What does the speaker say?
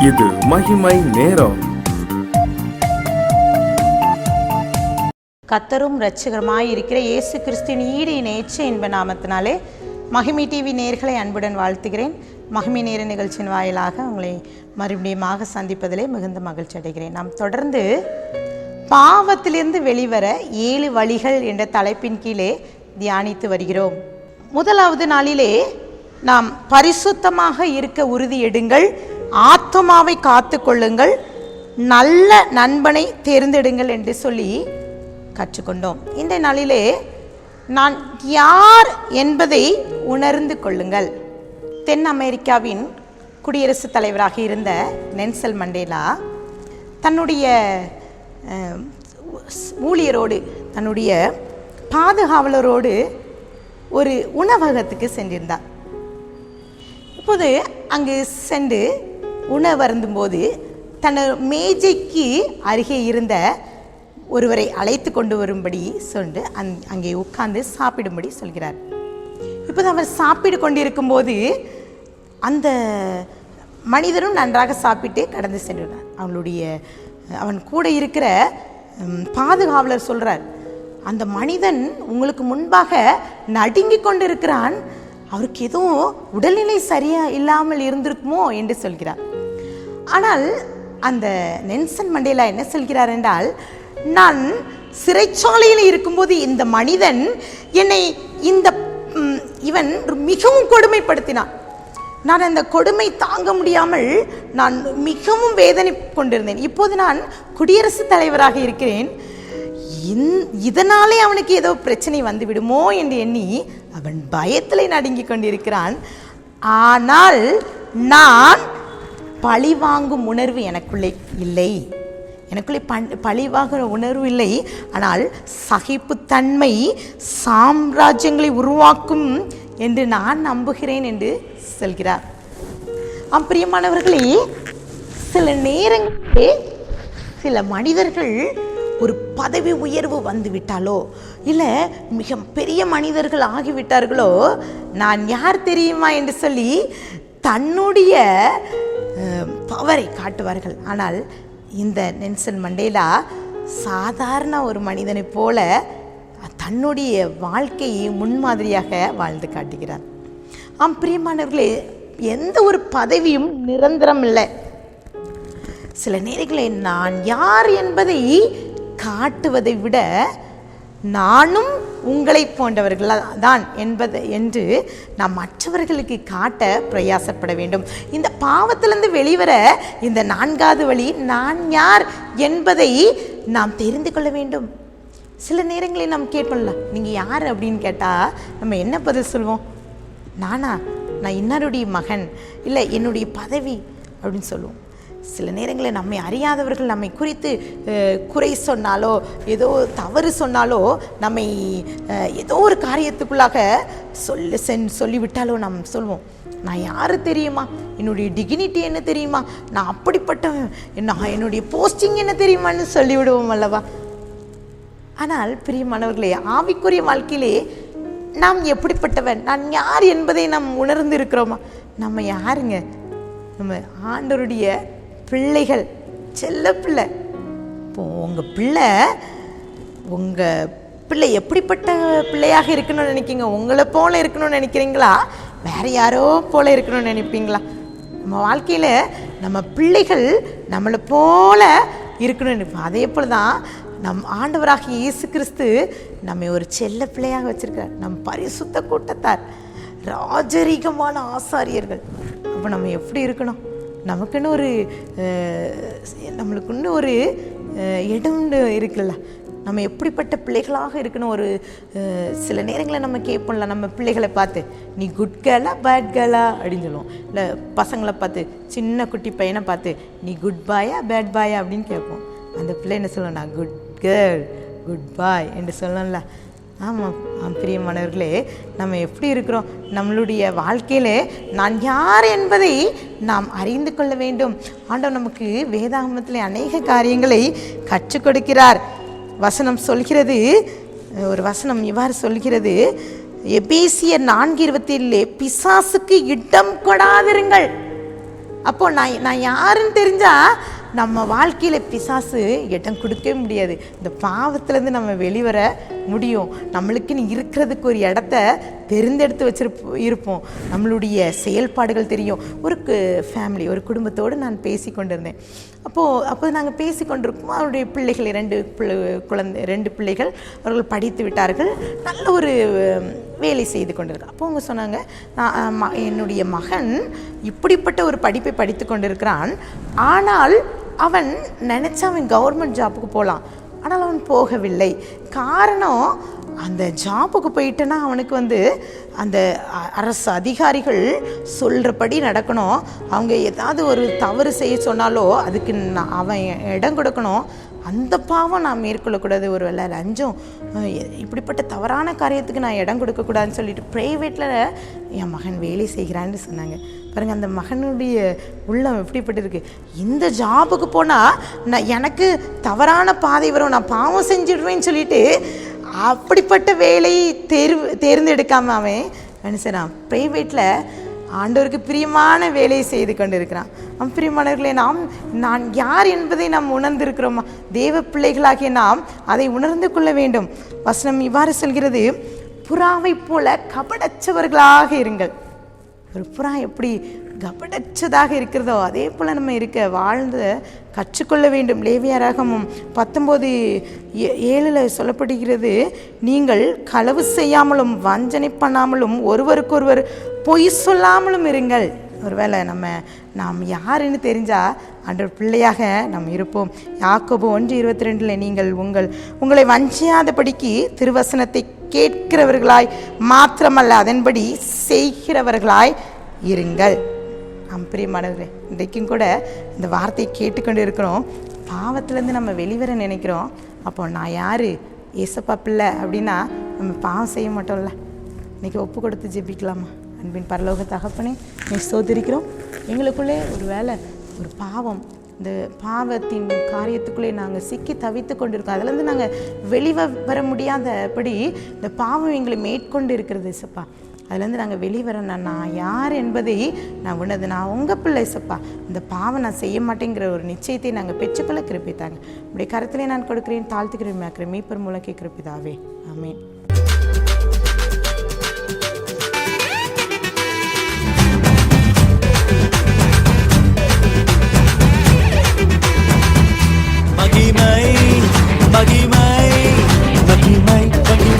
இது மகிமை நேரம். கர்த்தரும் இரட்சகருமாய் இருக்கிற இயேசு கிறிஸ்துவின் ஈடு இணையற்ற இன்ப நாமத்தினாலே மகிமை டிவி நேயர்களை அன்புடன் வாழ்த்துகிறேன். மகிமை நேர நிகழ்ச்சியின் வாயிலாக உங்களை மறுபடியுமாக சந்திப்பதிலே மிகுந்த மகிழ்ச்சி அடைகிறேன். நாம் தொடர்ந்து பாவத்திலிருந்து வெளிவர 7 வழிகள் என்ற தலைப்பின் கீழே தியானித்து வருகிறோம். முதலாவது நாளிலே நாம் பரிசுத்தமாக இருக்க உறுதி எடுங்கள், ஆத்துமாவை காத்து கொள்ளுங்கள், நல்ல நண்பனை தேர்ந்தெடுங்கள் என்று சொல்லி கற்றுக்கொண்டோம். இந்த நாளிலே நான் யார் என்பதை உணர்ந்து கொள்ளுங்கள். தென் அமெரிக்காவின் குடியரசுத் தலைவராக இருந்த நெல்சன் மண்டேலா தன்னுடைய ஊழியரோடு, தன்னுடைய பாதுகாவலரோடு ஒரு உணவகத்துக்கு சென்றிருந்தார். இப்போது அங்கு சென்று உணவருந்தும்போது தன் மேஜைக்கு அருகே இருந்த ஒருவரை அழைத்து கொண்டு வரும்படி சொல்லி அங்கே உட்கார்ந்து சாப்பிடும்படி சொல்கிறார். இப்போது அவர் சாப்பிடு கொண்டிருக்கும் போது அந்த மனிதரும் நன்றாக சாப்பிட்டு கடந்து சென்றார். அவன் கூட இருக்கிற பாதுகாவலர் சொல்கிறார், அந்த மனிதன் உங்களுக்கு முன்பாக நடுங்கி கொண்டிருக்கிறான், அவருக்கு எதுவும் உடல்நிலை சரியா இல்லாமல் இருந்திருக்குமோ என்று சொல்கிறார். ஆனால் அந்த நெல்சன் மண்டேலா என்ன சொல்கிறார் என்றால், நான் சிறைச்சாலையில் இருக்கும்போது இந்த மனிதன் என்னை இவன் மிகவும் கொடுமைப்படுத்தினான். நான் அந்த கொடுமை தாங்க முடியாமல் நான் மிகவும் வேதனை கொண்டிருந்தேன். இப்போது நான் குடியரசுத் தலைவராக இருக்கிறேன், இதனாலே அவனுக்கு ஏதோ பிரச்சனை வந்து விடுமோ என்று எண்ணி அவன் பயத்தில் நடுங்கி கொண்டிருக்கிறான். ஆனால் நான் பழி வாங்கும் உணர்வு எனக்குள்ளே இல்லை, எனக்குள்ளே பழிவாகிற உணர்வு இல்லை. ஆனால் சகிப்புத்தன்மை சாம்ராஜ்யங்களை உருவாக்கும் என்று நான் நம்புகிறேன் என்று சொல்கிறார். பிரியமானவர்களே, சில நேரங்களிலே சில மனிதர்கள் ஒரு பதவி உயர்வு வந்து விட்டாலோ, இல்லை மிக பெரிய மனிதர்கள் ஆகிவிட்டார்களோ, நான் யார் தெரியுமா என்று சொல்லி தன்னுடைய பவரை காட்டுவார்கள். ஆனால் இந்த நெல்சன் மண்டேலா சாதாரண ஒரு மனிதனைப் போல தன்னுடைய வாழ்க்கையை முன்மாதிரியாக வாழ்ந்து காட்டுகிறார். பிரியமானவர்களே, எந்த ஒரு பதவியும் நிரந்தரம் இல்லை. சில நேரங்களில் நான் யார் என்பதை காட்டுவதை விட நானும் உங்களை போன்றவர்கள் தான் என்று நாம் மற்றவர்களுக்கு காட்ட பிரயாசப்பட வேண்டும். இந்த பாவத்திலிருந்து வெளிவர இந்த 4வது வழி, நான் யார் என்பதை நாம் தெரிந்து கொள்ள வேண்டும். சில நேரங்களில் நாம் கேட்போம்ல, நீங்கள் யார் அப்படின்னு கேட்டால் நம்ம என்ன பதில் சொல்வோம்? நான் இன்னாருடைய மகன், இல்லை என்னுடைய பதவி அப்படின்னு சொல்லுவோம். சில நேரங்களில் நம்மை அறியாதவர்கள் நம்மை குறித்து குறை சொன்னாலோ, ஏதோ தவறு சொன்னாலோ, நம்மை ஏதோ ஒரு காரியத்துக்குள்ளாக சொல்லிவிட்டாலோ நாம் சொல்வோம், நான் யார் தெரியுமா, என்னுடைய டிக்னிட்டி என்ன தெரியுமா, நான் அப்படிப்பட்டவன், என்னுடைய போஸ்டிங் என்ன தெரியுமான்னு சொல்லிவிடுவோம் அல்லவா? ஆனால் பிரியமானவர்களே, ஆவிக்குரிய வாழ்க்கையிலே நாம் எப்படிப்பட்டவன், நான் யார் என்பதை நாம் உணர்ந்து இருக்கிறோமா? நம்ம யாருங்க? நம்ம ஆண்டவருடைய பிள்ளைகள், செல்ல பிள்ளை. இப்போ உங்கள் பிள்ளை எப்படிப்பட்ட பிள்ளையாக இருக்கணும்னு நினைக்கிங்க? உங்களை போல இருக்கணும்னு நினைக்கிறீங்களா, வேற யாரோ போல இருக்கணும்னு நினைப்பீங்களா? நம்ம வாழ்க்கையில் நம்ம பிள்ளைகள் நம்மளை போல இருக்கணும்னு நினைப்போம். அதே போல் தான் நம் ஆண்டவராகிய இயேசு கிறிஸ்து நம்மை ஒரு செல்ல பிள்ளையாக வச்சிருக்கார். நம் பரிசுத்த கூட்டத்தார், ராஜரீகமான ஆசாரியர்கள். அப்போ நம்ம எப்படி இருக்கணும்? நம்மளுக்குன்னு ஒரு இடம் இருக்குல்ல, நம்ம எப்படிப்பட்ட பிள்ளைகளாக இருக்கணும்? ஒரு சில நேரங்களில் நம்ம கேட்போம்ல, நம்ம பிள்ளைகளை பார்த்து, நீ குட் கேர்லா பேட் கேர்லா அப்படின்னு சொல்லுவோம். இல்லை பசங்களை பார்த்து, சின்ன குட்டி பையனை பார்த்து, நீ குட் பாயா பேட் பாயா அப்படின்னு கேட்போம். அந்த பிள்ளை என்ன சொல்லணும்? நான் குட் கேர்ள், குட் பாய் என்று சொல்லணும்ல. ஆமாம் பிரியமானவர்களே, நம்ம எப்படி இருக்கிறோம்? நம்மளுடைய வாழ்க்கையிலே நான் யார் என்பதை நாம் அறிந்து கொள்ள வேண்டும். ஆண்டவர் நமக்கு வேதாகமத்தில் அநேக காரியங்களை கற்றுக் கொடுக்கிறார். வசனம் சொல்கிறது, ஒரு வசனம் இவ்வாறு சொல்கிறது, எபேசியர் 4:27, பிசாசுக்கு இடம் கொடாதிருங்கள். அப்போ நான் யாருன்னு தெரிஞ்சா நம்ம வாழ்க்கையில் பிசாசு இடம் கொடுக்கவே முடியாது. இந்த பாவத்திலேருந்து நம்ம வெளிவர முடியும். நம்மளுக்குன்னு இருக்கிறதுக்கு ஒரு இடத்த தெரிந்தெடுத்து இருப்போம். நம்மளுடைய செயல்பாடுகள் தெரியும். ஒரு ஃபேமிலி, ஒரு குடும்பத்தோடு நான் பேசி கொண்டிருந்தேன். அப்போது நாங்கள் பேசி கொண்டிருக்கோம். அவருடைய பிள்ளைகள் 2 பிள்ளைகள் அவர்கள் படித்து விட்டார்கள். நல்ல ஒரு வேலை செய்து கொண்டிருக்காங்க. அப்போ அவங்க சொன்னாங்க, என்னுடைய மகன் இப்படிப்பட்ட ஒரு படிப்பை படித்து கொண்டிருக்கிறான், ஆனால் அவன் நினச்சா அவன் கவர்மெண்ட் ஜாப்புக்கு போகலாம், ஆனால் அவன் போகவில்லை. காரணம், அந்த ஜாப்புக்கு போயிட்டேன்னா அவனுக்கு அந்த அரசு அதிகாரிகள் சொல்கிறபடி நடக்கணும். அவங்க ஏதாவது ஒரு தவறு செய்ய சொன்னாலோ அதுக்கு அவன் இடம் கொடுக்கணும். அந்த பாவம் நான் மேற்கொள்ளக்கூடாது. ஒரு வேளை லஞ்சம், இப்படிப்பட்ட தவறான காரியத்துக்கு நான் இடம் கொடுக்கக்கூடாதுன்னு சொல்லிட்டு ப்ரைவேட்டில் என் மகன் வேலை செய்கிறான்னு சொன்னாங்க. பாருங்கள், அந்த மகனுடைய உள்ளம் எப்படிப்பட்டிருக்கு. இந்த ஜாபுக்கு போனால் எனக்கு தவறான பாதை வரும், நான் பாவம் செஞ்சிடுவேன்னு சொல்லிட்டு அப்படிப்பட்ட வேலையை தேர்ந்தெடுக்காமல் அவன் மனுஷனான் ப்ரைவேட்டில் ஆண்டவருக்கு பிரியமான வேலையை செய்து கொண்டு இருக்கிறான். பிரியமானவர்களே, நான் யார் என்பதை நாம் உணர்ந்திருக்கிறோமா? தேவ பிள்ளைகளாகிய நாம் அதை உணர்ந்து கொள்ள வேண்டும். வசனம் இவ்வாறு சொல்கிறது, புறாவை போல கபடச்சவர்களாக இருங்கள். ஒரு புறா எப்படி கபடச்சதாக இருக்கிறதோ அதே போல் நம்ம வாழ்ந்து கற்றுக்கொள்ள வேண்டும். லேவியராகமம் 19:7 சொல்லப்படுகிறது, நீங்கள் களவு செய்யாமலும் வஞ்சனை பண்ணாமலும் ஒருவருக்கொருவர் பொய் சொல்லாமலும் இருங்கள். ஒருவேளை நாம் யாருன்னு தெரிஞ்சால் ஆண்டவர் பிள்ளையாக நாம் இருப்போம். யாக்கோபு 1:22 நீங்கள் உங்களை வஞ்சியாதபடிக்கு திருவசனத்தை கேட்கிறவர்களாய் மாத்திரமல்ல அதன்படி செய்கிறவர்களாய் இருங்கள். பிரியமானவர்களே, இன்றைக்கும் கூட இந்த வார்த்தையை கேட்டுக்கொண்டு இருக்கிறோம். பாவத்திலேருந்து நம்ம வெளிவர நினைக்கிறோம். அப்போ நான் யார், ஏசப்பா பிள்ளை அப்படின்னா நம்ம பாவம் செய்ய மாட்டோம்ல. இன்றைக்கி ஒப்பு கொடுத்து ஜெபிக்கலாமா? அன்பின் பரலோக தகப்பனே, நீ ஸ்தோத்திரிக்கிறோம். எங்களுக்குள்ளே ஒரு வேளை ஒரு பாவம், இந்த பாவத்தின் காரியத்துக்குள்ளே நாங்கள் சிக்கி தவித்து கொண்டு இருக்கோம். அதுலேருந்து நாங்கள் வெளிவர முடியாதபடி இந்த பாவம் எங்களை மேற்கொண்டு இருக்கிறது இசப்பா. அதுலேருந்து நாங்கள் வெளிவர நான் யார் என்பதை நான் உணர்ந்து, நான் உங்கள் பிள்ளை இசப்பா, இந்த பாவம் நான் செய்ய மாட்டேங்கிற ஒரு நிச்சயத்தை நாங்கள் பெற்றுக்கொள்ள கிருப்பித்தாங்க. இப்படி கருத்திலே நான் கொடுக்குறேன், தாழ்த்துக்கிறேன், மேற்கிறேன், மீப்பர் மூலம் கிருப்பிதாவே. ஆமேன். மகிமை மகிமை மகிமை மகிமை